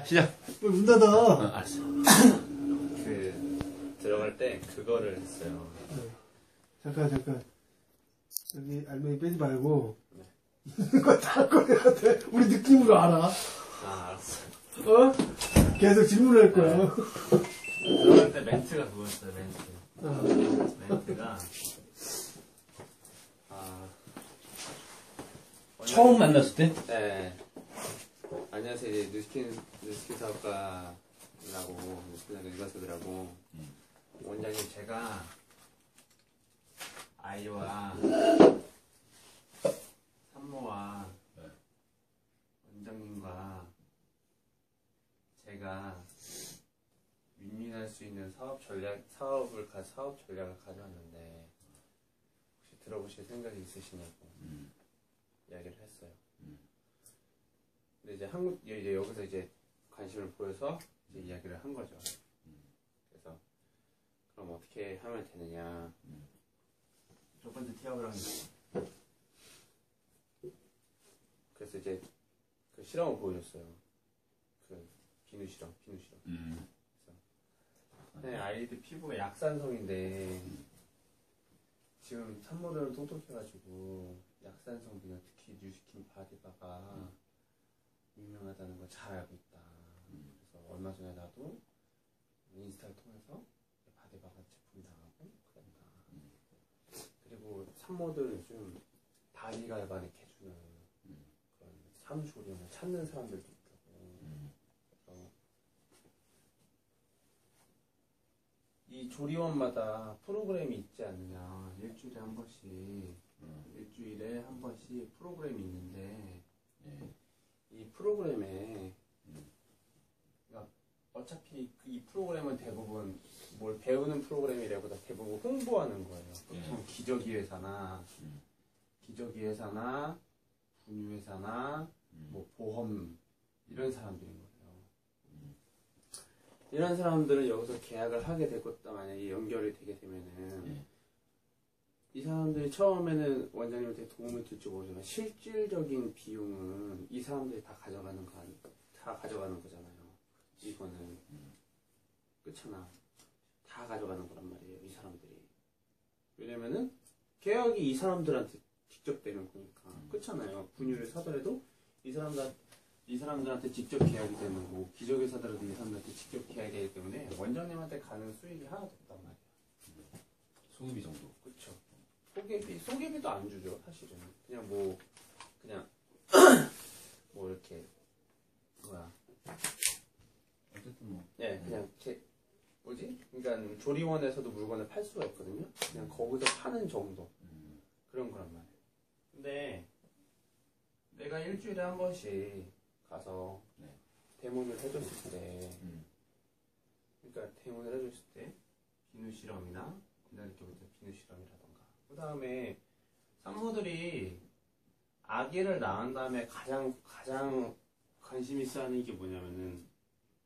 시작. 문 닫아. 알았어. 들어갈 때 그거를 했어요. 잠깐. 여기 알맹이 빼지 말고. 네. 이거 다 꺼내야 돼. 우리 느낌으로 알아. 알았어. 어? 계속 질문할 거야. 네. 들어갈 때 멘트가 그거였어요, 멘트. 멘트가. 처음 만났을 때? 네. 안녕하세요. 이제 뉴스킨 사업가라고, 뉴스킨 일가서들하고, 원장님, 제가 아이와 산모와 원장님과 제가 윈윈할 수 있는 사업 전략을 가져왔는데, 혹시 들어보실 생각이 있으시냐고 이야기를 했어요. 근데 이제 여기서 이제 관심을 보여서 이제 이야기를 한 거죠. 그래서 그럼 어떻게 하면 되느냐. 첫 번째 티업을 한 거죠. 그래서 이제 그 실험을 보여줬어요. 그 비누 실험. 그래서 아이들 피부가 약산성인데 지금 산모들은 똑똑해가지고 약산성 비누, 특히 뉴스킨 바디바가 유명하다는 걸 잘 알고 있다. 그래서 얼마 전에 나도 인스타를 통해서 바디바가 제품 나가고 그런다. 그리고 산모들 요즘 바디가 반응해주는 그런 사무조리원을 찾는 사람들도 있다고. 그래서 이 조리원마다 프로그램이 있지 않느냐. 일주일에 한 번씩 프로그램이 있는데 이 프로그램에 그러니까 어차피 이 프로그램은 대부분 뭘 배우는 프로그램이라보다 대부분 홍보하는 거예요. 보통 기저귀회사나 분유회사나 뭐 보험 이런 사람들인 거예요. 이런 사람들은 여기서 계약을 하게 되고 또 만약에 연결이 되게 되면은 이 사람들이 처음에는 원장님한테 도움을 줄지 모르지만 실질적인 비용은 이 사람들이 다 가져가는 거잖아요. 이거는 그렇잖아. 다 가져가는 거란 말이에요. 이 사람들이. 왜냐면은 계약이 이 사람들한테 직접 되는 거니까. 그렇잖아요. 분유를 사더라도 이 사람들한테 직접 계약이 되는 거고, 기저귀 사더라도 이 사람들한테 직접 계약이 되기 때문에 원장님한테 가는 수익이 하나도 없단 말이에요. 소급이 정도. 그렇죠. 소개비도 안 주죠, 사실은. 그냥 뭐 이렇게, 어쨌든 뭐. 네, 그냥, 그러니까 조리원에서도 물건을 팔 수가 있거든요? 그냥 거기서 파는 정도. 그런 거란 말이에요. 근데, 내가 일주일에 한 번씩 가서 대문을 해줬을 때, 비누 실험이나, 이렇게 비누 실험이라던가. 그 다음에 산모들이 아기를 낳은 다음에 가장 관심 있어 하는 게 뭐냐면은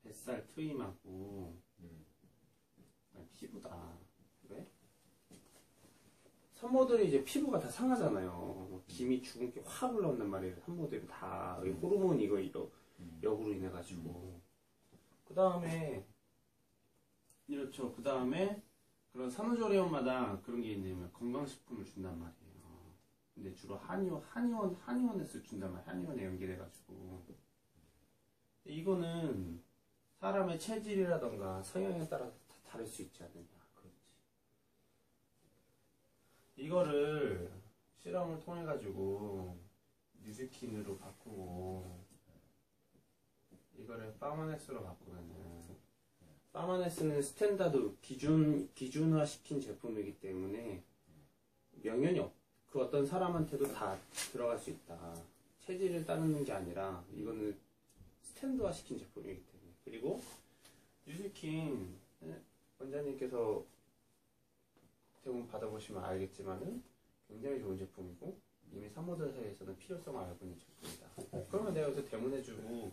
뱃살 트임하고 피부다. 왜? 산모들이 이제 피부가 다 상하잖아요. 김이 죽은 게 확 올라온단 말이에요. 산모들이 다 호르몬 이거 역으로 인해 가지고. 그 다음에 그런 산후조리원마다 그런 게 있냐면 건강식품을 준단 말이에요. 근데 주로 한의원에서 준단 말이에요. 한의원에 연계돼가지고. 이거는 사람의 체질이라던가 성향에 따라서 다 다를 수 있지 않느냐. 그렇지. 이거를 실험을 통해가지고 뉴스킨으로 바꾸고 이거를 파마네스로 바꾸면은 파마네스는 스탠다드 기준화시킨 제품이기 때문에 명연이 그 어떤 사람한테도 다 들어갈 수 있다. 체질을 따르는 게 아니라 이거는 스탠드화시킨 제품이기 때문에. 그리고 뉴스킨 원장님께서 대부분 받아보시면 알겠지만은 굉장히 좋은 제품이고 이미 산모들 사이에서는 필요성을 알고 있는 제품이다. 그러면 내가 여기서 대문해주고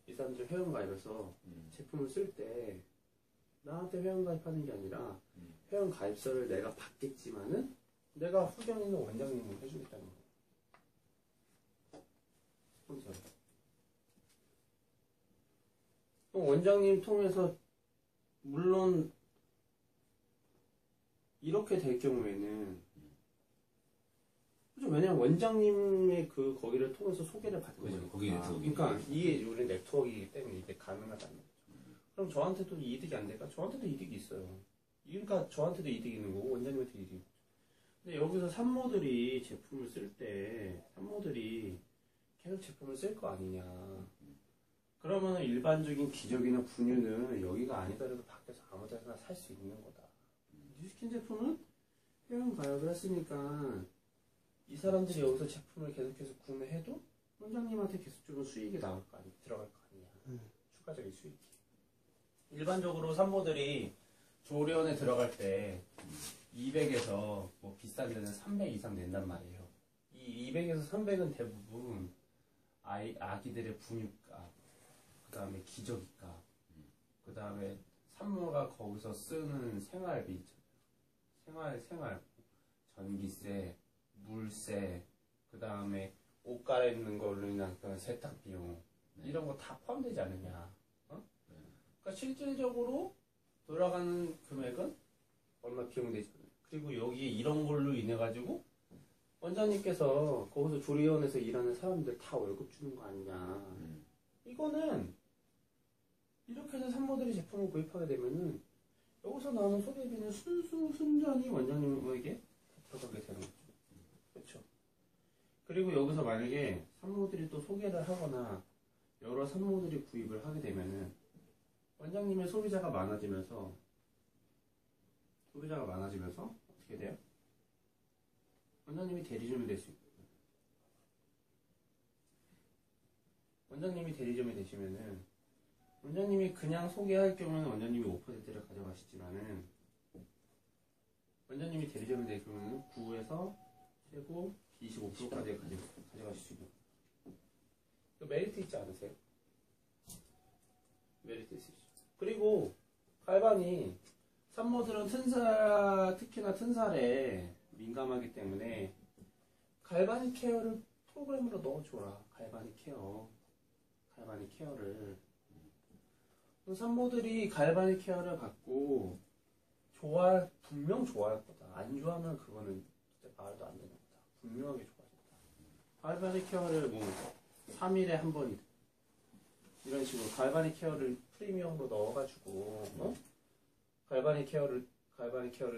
이 사람들 회원가입해서 제품을 쓸 때 나한테 회원가입하는 게 아니라 회원가입서를 내가 받겠지만은 내가 후견 있는 원장님을 해주겠다는 거예요. 스폰서를. 그럼 원장님 통해서 물론 이렇게 될 경우에는 그죠? 왜냐면 원장님의 그 거기를 통해서 소개를 받는 그죠, 거니까. 거기 네트워크. 그러니까 이게 우리 네트워크이기 때문에 이게 가능하다는 거죠. 그럼 저한테도 이득이 안 될까? 저한테도 이득이 있어요. 그러니까 저한테도 이득이 있는 거고 원장님한테 이득이 있고. 근데 여기서 산모들이 제품을 쓸 때 산모들이 계속 제품을 쓸 거 아니냐. 그러면 일반적인 기저귀나 분유는 여기가 아니더라도 밖에서 아무 데나 살 수 있는 거다. 뉴스킨 제품은 해양 가역을 했으니까 이 사람들이 여기서 제품을 계속해서 구매해도 원장님한테 계속적으로 수익이 나올 거 아니야. 들어갈 거 아니야. 추가적인 수익이. 일반적으로 산모들이 조리원에 들어갈 때 200에서 뭐 비싼 데는 300 이상 낸단 말이에요. 이 200에서 300은 대부분 아기들의 분유값, 그 다음에 기저귀값, 그 다음에 산모가 거기서 쓰는 생활비 있잖아요. 생활, 전기세, 물세, 그 다음에 옷 갈아입는 걸로 인한 그런 세탁 비용, 이런 거 다 포함되지 않느냐. 어? 그러니까 실질적으로 돌아가는 금액은 얼마 비용되지 않아요. 그리고 여기에 이런 걸로 인해 가지고 원장님께서 거기서 조리원에서 일하는 사람들 다 월급 주는 거 아니냐. 이거는 이렇게 해서 산모들이 제품을 구입하게 되면은 여기서 나오는 소비비는 순전히 원장님에게 들어가게 되는 거죠. 그렇죠. 그리고 여기서 만약에 산모들이 또 소개를 하거나 여러 산모들이 구입을 하게 되면은 원장님의 소비자가 많아지면서 어떻게 돼요? 원장님이 대리점이 될 수 있고 원장님이 대리점이 되시면은 원장님이 그냥 소개할 경우는 원장님이 5%를 가져가시지만은 원장님이 대리점이 될 경우는 9에서 최고 25%까지 가져가실 수 있는 메리트 있지 않으세요? 메리트 있으시죠. 그리고 갈반이 산모들은 특히나 튼살에 민감하기 때문에 갈바닉 케어를 프로그램으로 넣어줘라. 갈바닉 케어를 산모들이 갈바닉 케어를 받고 분명 좋아할 거다. 안 좋아하면 그거는 진짜 말도 안 되는 거다. 분명하게 좋아진다. 갈바닉 케어를 뭐 3일에 한 번이든 이런 식으로 갈바닉 케어를 프리미엄으로 넣어가지고 갈바닉 케어를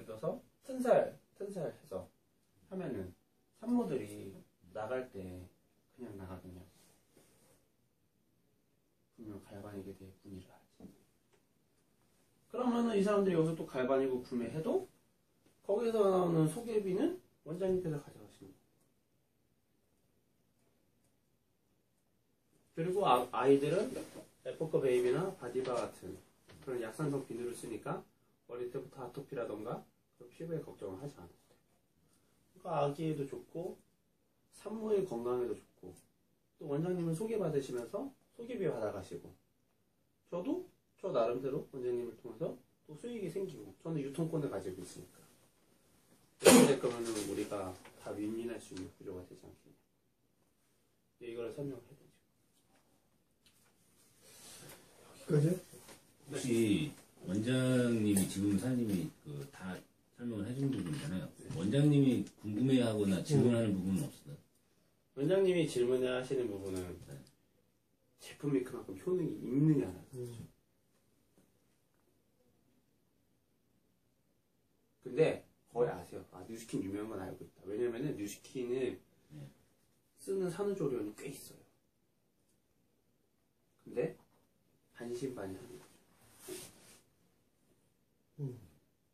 넣어서 튼살 해서 하면은 산모들이 나갈 때 그냥 나가겠냐. 분명 갈바닉에 대해 문의를 하지. 그러면은 이 사람들이 여기서 또 갈바닉을 구매해도 거기서 나오는 소개비는 원장님께서 가져가시는 거예요. 그리고 아이들은 에포커 베이비나 바디바 같은 그런 약산성 비누를 쓰니까 어릴 때부터 아토피라던가 피부에 걱정을 하지 않아도 돼요. 그러니까 아기에도 좋고 산모의 건강에도 좋고 또 원장님은 소개받으시면서 소개비 받아가시고 저도 저 나름대로 원장님을 통해서 또 수익이 생기고 저는 유통권을 가지고 있으니까 이렇게 될 거면 우리가 다 윈윈할 수 있는 구조가 되지 않겠냐. 이걸 설명을 해야 되죠. 그지? 혹시 원장님이 지금 사장님이 다 설명을 해준 부분이잖아요. 원장님이 궁금해하거나 질문하는 부분은 없어요? 원장님이 질문을 하시는 부분은 제품이 그만큼 효능이 있느냐라는 거죠. 근데 거의 아세요. 뉴스킨 유명한 건 알고 있다. 왜냐면은 뉴스킨을 쓰는 산후조리원이 꽤 있어요. 근데 반신반의하는 거죠.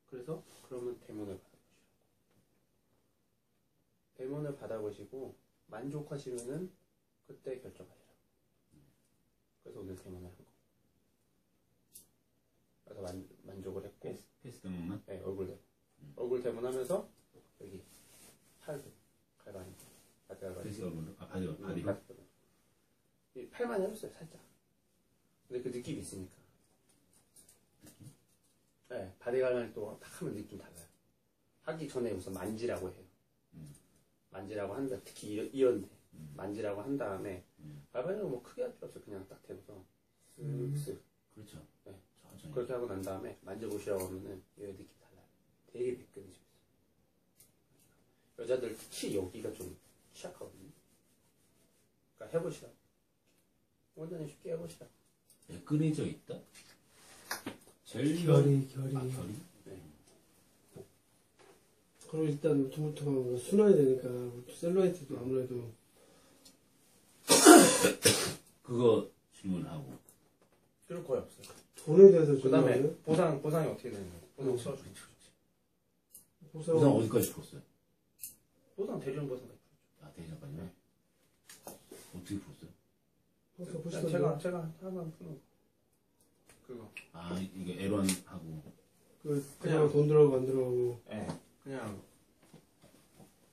그래서 그러면 대문을 받아보시라고. 대문을 받아보시고 만족하시면은 그때 결정하시라고. 그래서 오늘 대문을 한 거. 그래서 만족을 했고 페이스 대문만? 네, 얼굴 대문. 얼굴 대문하면서 여기 팔도 갈바니 페이스 얼굴? 바디로? 팔만 해줬어요 살짝. 근데 그 느낌이 있으니까. 네, 바디 갈바니 또 딱 하면 느낌 달라요. 하기 전에 우선 만지라고 해요. 만지라고 한다. 특히 이런데 만지라고 한 다음에 갈바니는 뭐 크게 할 필요 없어요. 그냥 딱 대고서 쓱쓱. 그렇죠. 네. 천천히. 그렇게 하고 난 다음에 만져보시라고 하면은 얘 느낌 달라요. 되게 매끈해집니다. 여자들 특히 여기가 좀 취약하거든요. 그러니까 해보시라. 원장님 쉽게 해보시라. 매끈해져 있다? 젤 결이. 아, 결이? 그리고 일단 두물퉁하고 순환이 되니까 셀룰라이트도 아무래도 그거 질문하고. 그럴 거예요, 없어요. 돈에 대해서 그 다음에 중요하네. 보상이 어떻게 되는 거예요? 보상 쳐주죠. 보상 부산 어디까지 풀었어요? 보상 대리운 보상까지. 아, 대전까지요? 어떻게 풀었어요? 보상 그냥 보시던데. 제가 하나만 푸는 거. 그거. 아, 이게 L1하고. 그냥 돈 들어가고 안 들어가고. 예. 그냥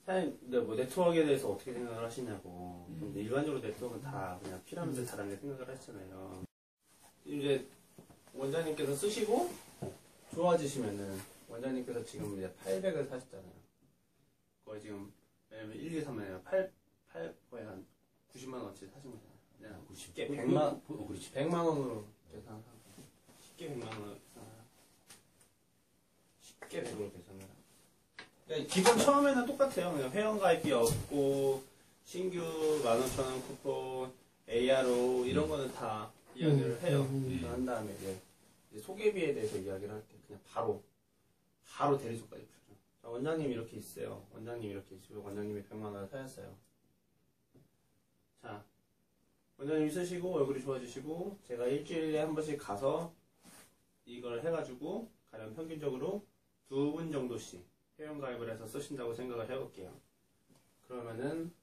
사장님, 근데 뭐 네트워크에 대해서 어떻게 생각을 하시냐고. 근데 일반적으로 네트워크는 다 그냥 필요하면서 다른데 생각을 하시잖아요. 이제 원장님께서 쓰시고 좋아지시면은 원장님께서 지금 이제 800을 사셨잖아요. 거의 지금 왜냐면 1, 2, 3에 거의 한 90만 원어치 사신 거잖아요. 그냥 쉽게 100만 그렇지. 100만 원으로 계산하고 쉽게 100만 원으로 계산하고 쉽게 100으로 계산을 하고. 그러니까 기본 처음에는 똑같아요. 그냥 회원가입비 없고 신규 15,000원 쿠폰, ARO 이런 거는 다 이야기를 해요. 한 다음에 이제 소개비에 대해서 이야기를 할 때 그냥 바로 대리소까지 풀죠. 자, 원장님 이렇게 있어요. 원장님 이렇게 있어요. 원장님이 100만 원을 사셨어요. 자, 원장님 쓰시고 얼굴이 좋아지시고 제가 일주일에 한 번씩 가서 이걸 해가지고 가령 평균적으로 2분 정도씩 회원가입을 해서 쓰신다고 생각을 해볼게요. 그러면은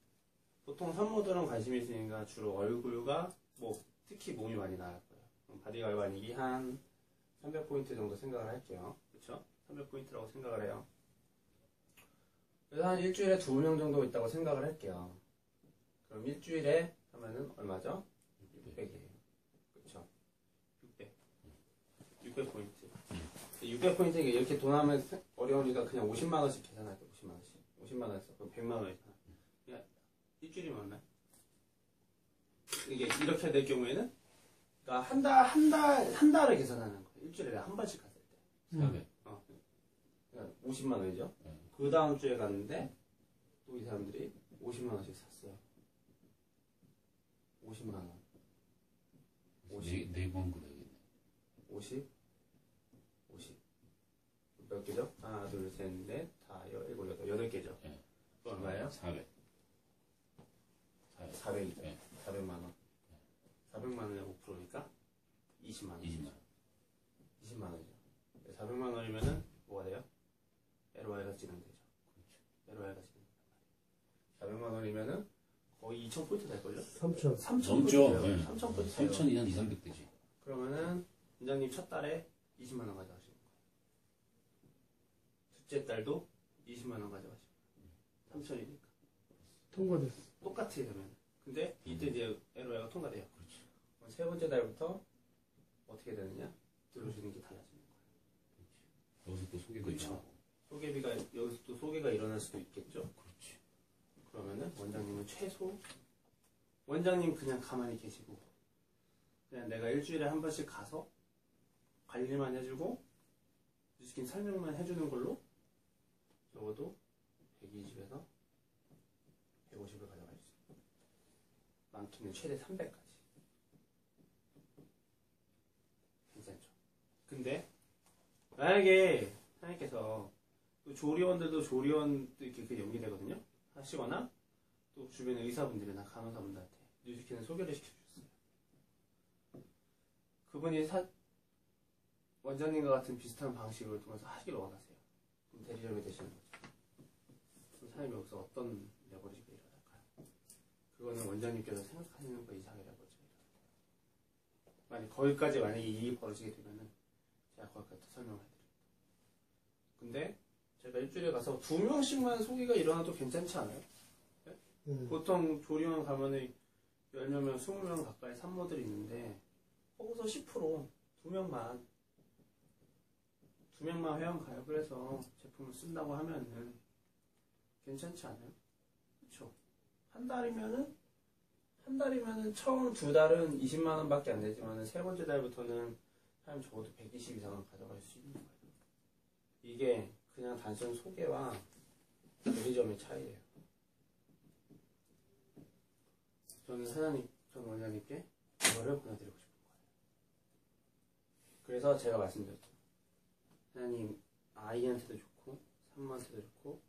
보통 산모들은 관심이 있으니까 주로 얼굴과 특히 몸이 많이 나을 거예요. 그럼 바디가입 아니기 한 300포인트 정도 생각을 할게요. 그쵸? 300포인트라고 생각을 해요. 그래서 한 일주일에 2명 정도 있다고 생각을 할게요. 그럼 일주일에 하면은 얼마죠? 600이에요. 그쵸? 600포인트. 600포인트 이렇게 돈 하면 어려우니까 그냥 50만원씩 계산할게요. 50만원씩. 50만원에서 그럼 100만원이잖아. 그냥 일주일이면 얼마야? 이게 이렇게 될 경우에는 그러니까 한 달을 계산하는 거예요. 일주일에 한 번씩 갔을 때. 400. 그러니까 50만 원이죠. 네. 그 다음 주에 갔는데 또 이 사람들이 50만 원씩 샀어요. 50만 원. 50. 네 번 그래야겠네. 50. 몇 개죠? 하나, 둘, 셋, 넷, 다, 일곱, 여덟 개죠. 네. 그 얼마예요? 400. 400이죠. 네. 400만 원. 400만 원에 5%니까 20만 원. 20만 원. 20만 원이죠. 400만 원이면은 뭐가 돼요? LY가 진행되죠. LY가 진행. 400만 원이면은 거의 2,000포인트 될걸요? 3천. 3,000포인트. 넘죠. 네. 3,000포인트. 3,000이 한 2, 300 되지. 그러면은 원장님 첫 달에 20만 원 가져가시는 거예요. 둘째 달도 20만 원 가져가시는 거예요. 3,000이니까. 통과됐어. 똑같이 되면. 근데 이때 이제 LY가 통과돼요. 그렇죠. 그럼 세 번째 달부터 어떻게 되느냐? 들어주는 게 달라지는 거예요. 여기서 또 소개도 그쵸. 있고. 소개비가 여기서 또 소개가 일어날 수도 있겠죠. 그렇지. 그러면은 원장님은 원장님 그냥 가만히 계시고 그냥 내가 일주일에 한 번씩 가서 관리만 해주고 뉴스킨 설명만 해주는 걸로 적어도 120에서 150을 가져갈 수 있어요. 많기는 최대 300까지. 괜찮죠? 근데 만약에 사장님께서 또 조리원들도 이렇게 연기되거든요. 하시거나 또 주변 의사분들이나 간호사분들한테 뉴스킨을 소개를 시켜주셨어요. 그분이 원장님과 같은 비슷한 방식을 통해서 하기를 원하세요. 그럼 대리점이 되시는 거죠. 그럼 사장님이 여기서 어떤 레버리지가 일어날까요? 그거는 원장님께서 생각하시는 것 이상의 레버리지가 일어나요. 거기까지 만약에 일이 벌어지게 되면은 제가 거기까지 더 설명을 해드릴게요. 근데 제가 일주일에 가서 2명씩만 소개가 일어나도 괜찮지 않아요? 보통 조리원 가면은 10명, 20명 가까이 산모들이 있는데 거기서 10% 2명만 회원 가입을 해서 제품을 쓴다고 하면은 괜찮지 않아요? 그쵸? 한 달이면은 처음 2달은 20만 원밖에 안 되지만은 세 번째 달부터는 사장님 적어도 120 이상은 가져갈 수 있는 거예요. 이게 그냥 단순 소개와 대리점의 차이예요. 저는 전 원장님께 이거를 보내드리고 싶은 거예요. 그래서 제가 말씀드렸죠. 사장님 아이한테도 좋고 산모한테도 좋고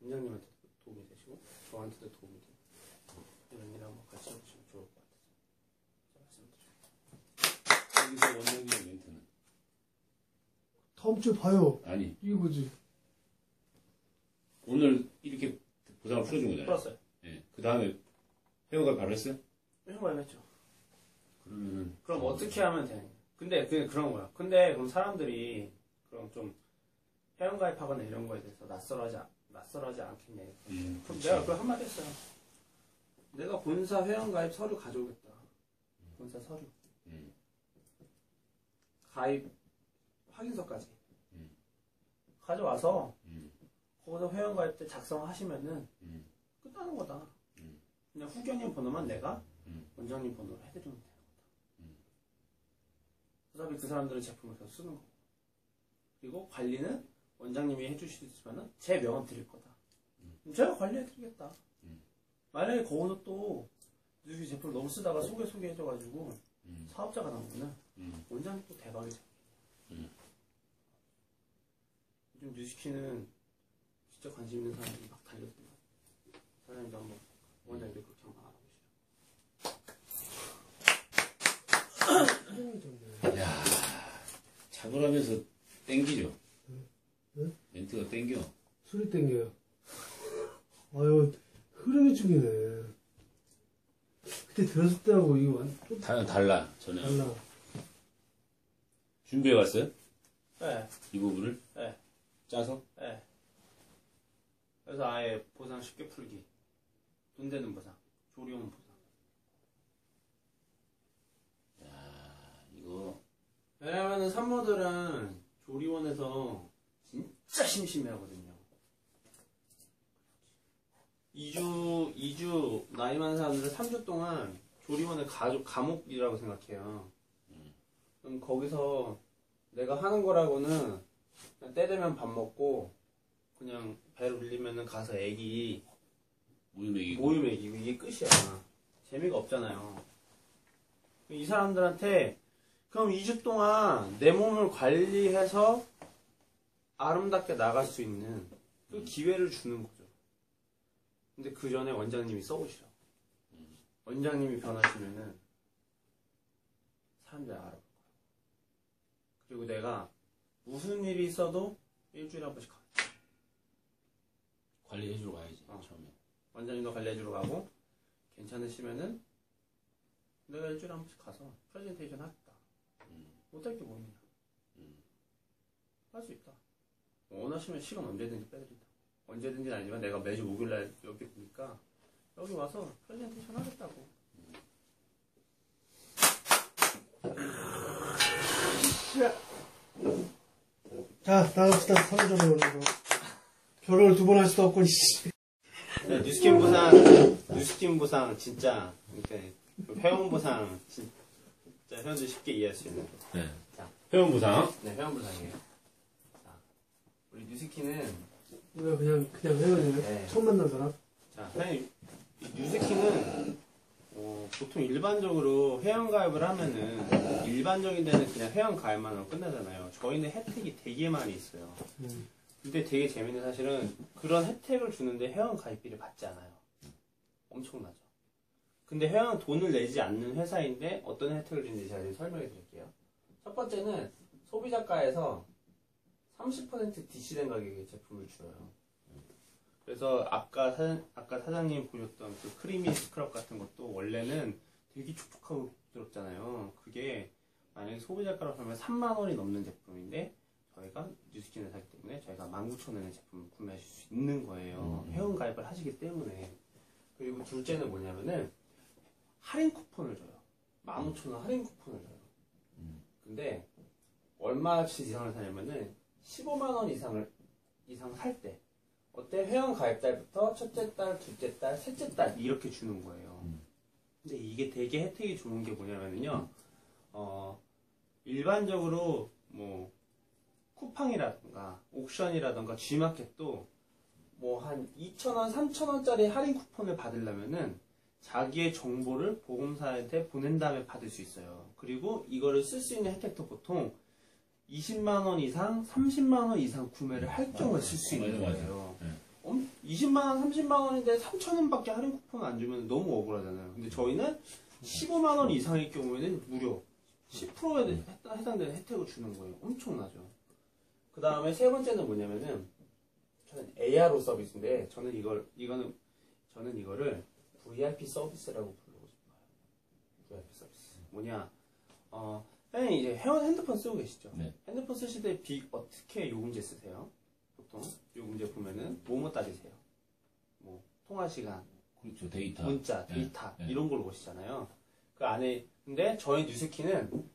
원장님한테도 도움이 되시고 저한테도 도움이 되고 이런 일 한번 같이 해보시면 좋을 것 같아서 제가 말씀드렸죠. 여기서 원장님 멘트는 다음 주에 봐요. 아니 이거지. 오늘 이렇게 보상을 풀어준 거잖아요. 풀었어요. 예. 그 다음에 회원가 바로 했어요? 회원가입 했죠. 그러면은 그럼 어떻게 하면 되냐? 근데 그런 거야. 근데 그럼 사람들이 그럼 좀 회원가입하거나 이런 거에 대해서 낯설어하지 않겠냐? 그럼 그렇지. 내가 그 한마디 했어요. 내가 본사 회원가입 서류 가져오겠다. 본사 서류. 가입 확인서까지 가져와서 거기서 회원가입 때 작성하시면은 끝나는 거다. 그냥 후견인 번호만 내가 원장님 번호로 해드리면 되는 거다. 어차피 그 사람들은 제품을 계속 쓰는 거고. 그리고 관리는 원장님이 해주시지만은 제 명함 드릴 거다. 제가 관리해드리겠다. 만약에 거기서 또 뉴스키 제품을 너무 쓰다가 소개해줘가지고 사업자가 나오면은 원장님 또 대박이죠. 요즘 뉴스키는 진짜 관심 있는 사람들이 막 달렸어요. 사장님도 한번 원장님도 그렇게 한번 알아보시죠. 야, 잡으라면서 땡기죠. 응? 멘트가 땡겨. 술이 땡겨요. 아유, 흐름이 죽이네. 그때 들었을 때하고 이거 좀 달라. 전혀. 달라. 준비해 왔어요? 네. 이 부분을? 네. 짜서? 네. 그래서 아예 보상 쉽게 풀기. 돈 되는 보상. 조리원 보상. 야, 이거 왜냐면은 산모들은 조리원에서 진짜 심심해 하거든요. 2주, 나이 많은 사람들은 3주 동안 조리원을 감옥이라고 생각해요. 그럼 거기서 내가 하는 거라고는 그냥 때 되면 밥 먹고 그냥 배를 울리면은 가서 애기 모유 먹이고. 모유 먹이고 이게 끝이야. 재미가 없잖아요. 이 사람들한테 그럼 2주 동안 내 몸을 관리해서 아름답게 나갈 수 있는 그 기회를 주는 거죠. 근데 그 전에 원장님이 써보시죠. 원장님이 변하시면은 사람들이 알아볼 거예요. 그리고 내가 무슨 일이 있어도 일주일에 한 번씩 가요. 관리해주러 가야지, 처음에. 원장님도 관리해주러 가고 괜찮으시면은 내가 일주일에 한 번씩 가서 프레젠테이션 하겠다. 못할 게 뭐 있냐. 할 수 있다. 원하시면 시간 언제든지 빼드린다. 언제든지는 아니지만 내가 매주 목요일날 여기 보니까 여기 와서 프레젠테이션 하겠다고. 자, 나갑시다. 3점에 오는 거. 결혼을 2번 할 수도 없고, 씨. 네, 뉴스킨 보상 진짜 그러니까 회원 보상 진짜 회원들 쉽게 이해할 수 있는 거. 네. 자, 회원 보상. 네, 회원 보상이에요. 자, 우리 뉴스킨은 이거 그냥 회원이에요? 네. 처음 만난 사람? 자, 사장님, 이 뉴스킨은 보통 일반적으로 회원가입을 하면은 일반적인 데는 그냥 회원가입만 하고 끝나잖아요. 저희는 혜택이 되게 많이 있어요. 근데 되게 재밌는 사실은 그런 혜택을 주는데 회원가입비를 받지 않아요. 엄청나죠. 근데 회원 돈을 내지 않는 회사인데 어떤 혜택을 주는지 제가 지금 설명해 드릴게요. 첫 번째는 소비자가에서 30% DC된 가격의 제품을 줘요. 그래서 아까 사장님 보셨던 그 크리미 스크럽 같은 것도 원래는 되게 촉촉하고 부드럽잖아요. 그게 만약에 소비자가로 하면 3만 원이 넘는 제품인데 저희가 뉴스킨을 사기 때문에 저희가 19,000원의 제품을 구매하실 수 있는 거예요. 회원 가입을 하시기 때문에. 그리고 둘째는 뭐냐면은 할인 쿠폰을 줘요. 15,000원 할인 쿠폰을 줘요. 근데 얼마치 이상을 사냐면은 15만 원 이상 살 때 어때? 회원 가입 달부터 첫째 달, 둘째 달, 셋째 달 이렇게 주는 거예요. 근데 이게 되게 혜택이 좋은 게 뭐냐면요. 일반적으로 뭐 쿠팡이라던가 옥션이라던가 G마켓도 뭐 한 2,000원, 3,000원짜리 할인 쿠폰을 받으려면은 자기의 정보를 보험사한테 보낸 다음에 받을 수 있어요. 그리고 이거를 쓸 수 있는 혜택도 보통 20만원 이상, 30만원 이상 구매를 할 경우에 쓸 수 있는 거예요. 20만원, 30만원인데 3,000원밖에 할인 쿠폰 안 주면 너무 억울하잖아요. 근데 저희는 15만원 이상일 경우에는 무료 10%에 해당되는 혜택을 주는 거예요. 엄청나죠. 그 다음에 세 번째는 뭐냐면은 저는 ARO 서비스인데 저는 이거를 VIP 서비스라고 부르고 싶어요. VIP 서비스. 뭐냐? 선생님 이제 핸드폰 쓰고 계시죠? 네. 핸드폰 쓰실 때 어떻게 요금제 쓰세요? 보통 요금제 보면은 뭐뭐 따지세요? 뭐 통화 시간, 그렇죠. 데이터. 문자, 데이터 네. 이런 걸로 보시잖아요. 그 안에 근데 저희 뉴스키는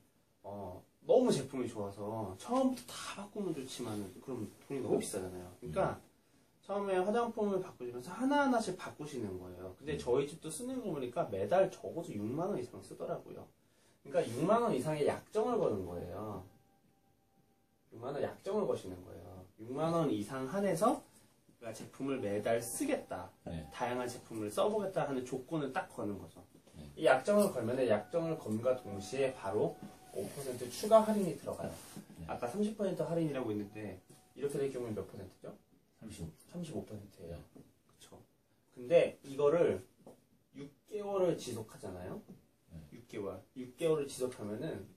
너무 제품이 좋아서 처음부터 다 바꾸면 좋지만 그럼 돈이 너무 비싸잖아요. 그러니까 처음에 화장품을 바꾸시면서 하나하나씩 바꾸시는 거예요. 근데 저희 집도 쓰는 거 보니까 매달 적어도 6만 원 이상 쓰더라고요. 그러니까 6만 원 이상의 약정을 거는 거예요. 6만 원 약정을 거시는 거예요. 6만 원 이상 한해서 내가 제품을 매달 쓰겠다. 네. 다양한 제품을 써보겠다 하는 조건을 딱 거는 거죠. 네. 이 약정을 걸면 약정을 건과 동시에 바로 5% 추가 할인이 들어가요. 네. 아까 30% 할인이라고 했는데 이렇게 될 경우는 몇 %죠? 35. 35%예요. 그쵸. 근데 이거를 6개월을 지속하잖아요. 6개월을 지속하면은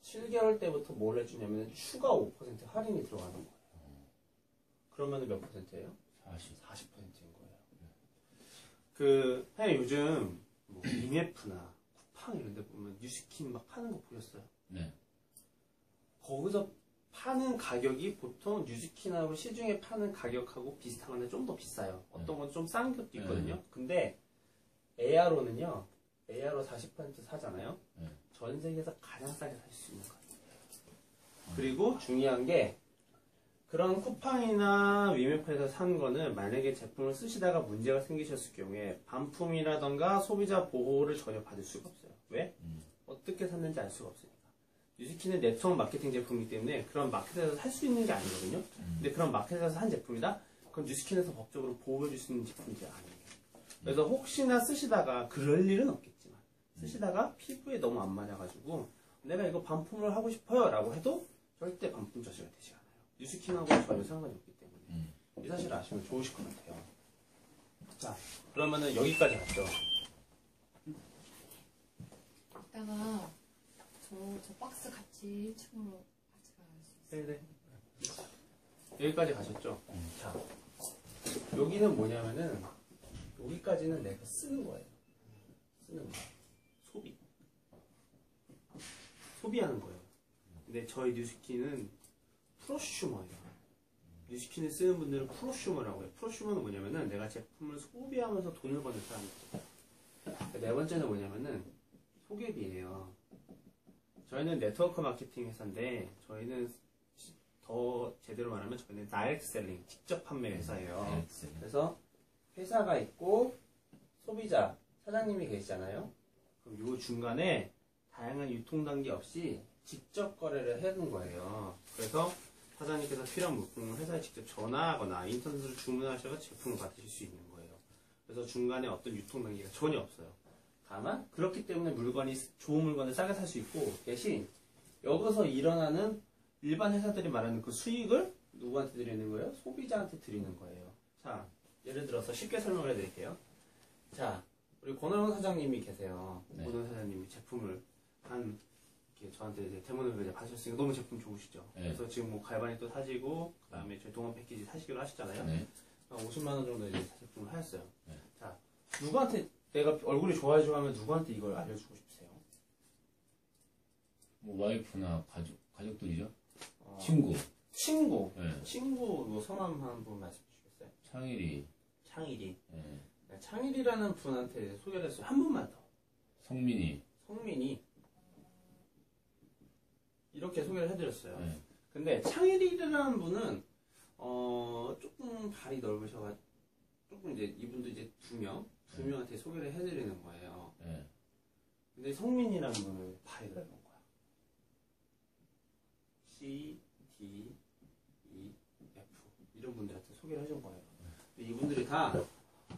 7개월 때부터 뭘 해주냐면 추가 5% 할인이 들어가는 거예요. 그러면은 몇 %예요? 40%인 거예요. 사실 요즘 뭐 이메프나 쿠팡 이런 데 보면 뉴스킨 막 파는 거 보셨어요? 네. 거기서 파는 가격이 보통 뉴스킨하고 시중에 파는 가격하고 비슷하거나 좀 더 비싸요. 어떤 건 좀 싼 것도 있거든요. 근데 ARO는요. ARO 40% 사잖아요. 네. 전 세계에서 가장 싸게 살 수 있는 거예요. 그리고 중요한 게 그런 쿠팡이나 위메프에서 산 거는 만약에 제품을 쓰시다가 문제가 생기셨을 경우에 반품이라던가 소비자 보호를 전혀 받을 수가 없어요. 왜? 어떻게 샀는지 알 수가 없으니까. 뉴스키는 네트워크 마케팅 제품이기 때문에 그런 마켓에서 살 수 있는 게 아니거든요. 근데 그런 마켓에서 산 제품이다? 그럼 뉴스킨에서 법적으로 보호해줄 수 있는 제품이 아니에요. 그래서 혹시나 쓰시다가 그럴 일은 없겠지만 쓰시다가 피부에 너무 안 맞아가지고 내가 이거 반품을 하고 싶어요 라고 해도 절대 반품 저지가 되지 않아요. 뉴스킨하고 전혀 상관이 없기 때문에 이 사실을 아시면 좋으실 것 같아요. 자, 그러면은 여기까지 갔죠. 이따가 저 박스 같이 1층으로 같이 갈 수 있어요. 네네. 여기까지 가셨죠? 자, 여기는 뭐냐면은 여기까지는 내가 쓰는 거예요. 쓰는 거. 소비하는 거예요. 근데 저희 뉴스킨은 프로슈머예요. 뉴스킨을 쓰는 분들은 프로슈머라고 해요. 프로슈머는 뭐냐면은 내가 제품을 소비하면서 돈을 버는 사람이에요. 네 번째는 뭐냐면은 소개비예요. 저희는 네트워크 마케팅 회사인데 저희는 더 제대로 말하면 저희는 다이렉트 셀링, 직접 판매 회사예요. 그래서 회사가 있고 소비자, 사장님이 계시잖아요. 그럼 요 중간에 다양한 유통 단계 없이 직접 거래를 해둔 거예요. 그래서 사장님께서 필요한 물품을 회사에 직접 전화하거나 인터넷으로 주문하셔서 제품을 받으실 수 있는 거예요. 그래서 중간에 어떤 유통 단계가 전혀 없어요. 다만 그렇기 때문에 좋은 물건을 싸게 살 수 있고 대신 여기서 일어나는 일반 회사들이 말하는 그 수익을 누구한테 드리는 거예요? 소비자한테 드리는 거예요. 자, 예를 들어서 쉽게 설명을 해드릴게요. 자, 우리 권원호 사장님이 계세요. 네. 권원호 사장님이 제품을 이렇게 저한테 이제 대문을 이제 받으셨으니까 너무 제품 좋으시죠. 네. 그래서 지금 뭐 갈바닉 또 사시고 그다음에 저희 동원 패키지 사시기로 하셨잖아요. 네. 한 50만 원 정도 이제 제품을 하셨어요. 네. 자, 누구한테 내가 얼굴이 좋아지고 하면 누구한테 이걸 알려주고 싶으세요? 뭐 와이프나 가족들이죠. 친구. 네. 친구 뭐 성함 한 분 말씀해 주시겠어요? 창일이. 창일이. 네. 네, 창일이라는 분한테 소개를 했어요. 한 분만 더. 성민이. 성민이. 이렇게 소개를 해드렸어요. 네. 근데 창일이라는 분은 조금 발이 넓으셔가지고 조금 이제 이분도 이제 두 명한테 소개를 해드리는 거예요. 네. 근데 성민이라는 분은 발이 넓은 거야. C, D, E, F 이런 분들한테 소개를 해준 거예요. 근데 이분들이 다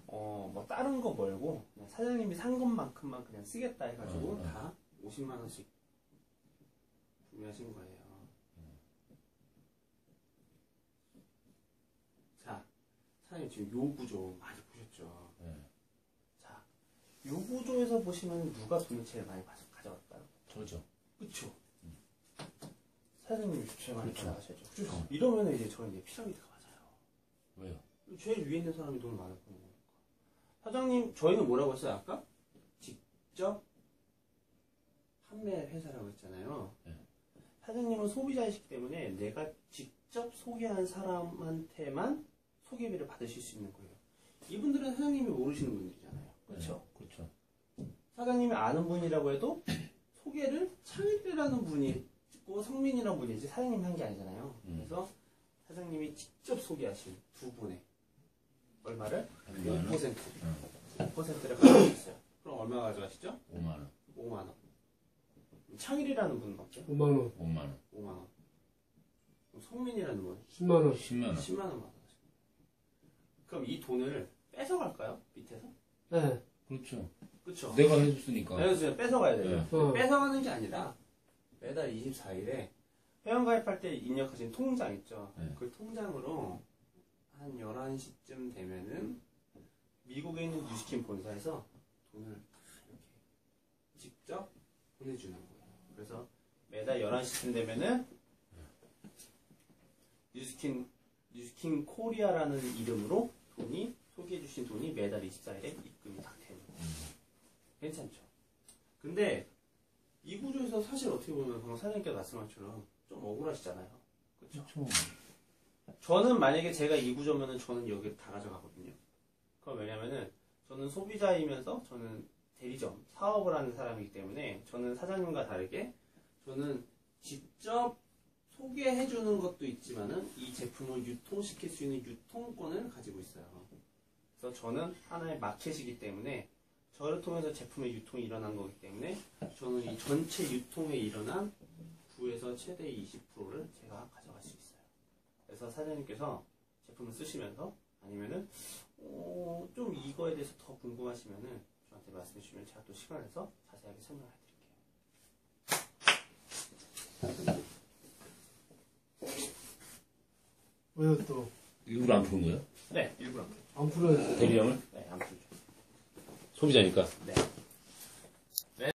뭐 다른 거 말고 그냥 사장님이 산 것만큼만 그냥 쓰겠다 해가지고 다 50만 원씩 구매하신 거예요. 자, 사장님 지금 요 구조 많이 보셨죠? 자, 요 구조에서 보시면 누가 돈을 제일 많이 가져갈까요? 저죠. 그쵸? 사장님이 제일 많이 그렇죠. 가져가셔야죠. 그렇죠. 이러면 이제 저는 이제 피라미드가 맞아요. 왜요? 제일 위에 있는 사람이 돈을 많이 버는 거니까. 사장님, 저희는 뭐라고 했어요, 아까? 직접 판매 회사라고 했잖아요. 네. 사장님은 소비자이시기 때문에 내가 직접 소개한 사람한테만 소개비를 받으실 수 있는 거예요. 이분들은 사장님이 모르시는 분들이잖아요. 그렇죠? 그렇죠. 사장님이 아는 분이라고 해도 소개를 창일이라는 분이 있고 성민이라는 분이지 사장님이 한 게 아니잖아요. 그래서 사장님이 직접 소개하신 두 분의 얼마를? 5%. 5%를 가지고 있어요. 그럼 얼마 가져가시죠? 5만 원. 5만 원. 창일이라는 분은 어때요? 5만 원, 5만 원. 5만 원. 그럼 성민이라는 분은 10만 원. 10만 원. 10만 원 받아가시고. 그럼 이 돈을 뺏어갈까요? 밑에서? 네. 그렇죠. 그쵸? 내가 해줬으니까. 그래서 뺏어가야 돼요. 네. 뺏어가는 게 아니라 매달 24일에 회원가입할 때 입력하신 통장 있죠? 네. 그 통장으로 한 11시쯤 되면은 미국에 있는 뉴스킨 본사에서 돈을 이렇게 직접 보내주는 거예요. 그래서 매달 11시쯤 되면은 뉴스킨 코리아라는 이름으로 돈이 소개해주신 돈이 매달 24일에 입금이 딱 되는 거예요. 괜찮죠? 근데 이 구조에서 사실 어떻게 보면 방금 사장님께서 말씀한 것처럼 좀 억울하시잖아요. 그렇죠? 저는 만약에 제가 이 구조면은 저는 여기를 다 가져가거든요. 그럼 왜냐면은 저는 소비자이면서 저는 대리점, 사업을 하는 사람이기 때문에 저는 사장님과 다르게 저는 직접 소개해주는 것도 있지만은 이 제품을 유통시킬 수 있는 유통권을 가지고 있어요. 그래서 저는 하나의 마켓이기 때문에 저를 통해서 제품의 유통이 일어난 거기 때문에 저는 이 전체 유통에 일어난 9에서 최대 20%를 제가 가져갈 수 있어요. 그래서 사장님께서 제품을 쓰시면서 아니면은 좀 이거에 대해서 더 궁금하시면은 저한테 말씀해 주시면 제가 또 시간을 내서 자세하게 설명해 드릴게요. 왜요 또? 일부러 안 푸는 거예요? 네, 일부러 안 풀죠. 안 풀어야지. 대리점을? 네, 안 풀죠. 소비자니까. 네.